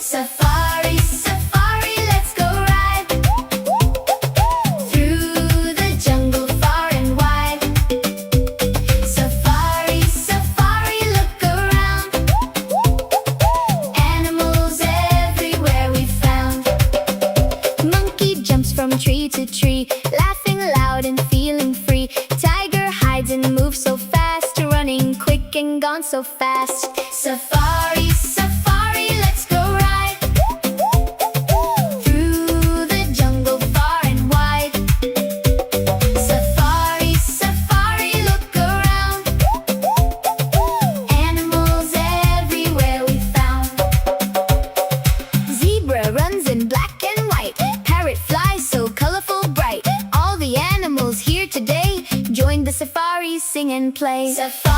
Safari, safari, let's go ride through the jungle far and wide. Safari, safari, look around. Animals everywhere we found. Monkey jumps from tree to tree, laughing loud and feeling free. Tiger hides and moves so fast, running quick and gone so fast. Safari, safari, let's go ride through the jungle far and wide. Safari, safari, look around. Animals everywhere we found. Zebra runs in black and white. Parrot flies so colorful bright. All the animals here today join the safari, sing and play. Safari.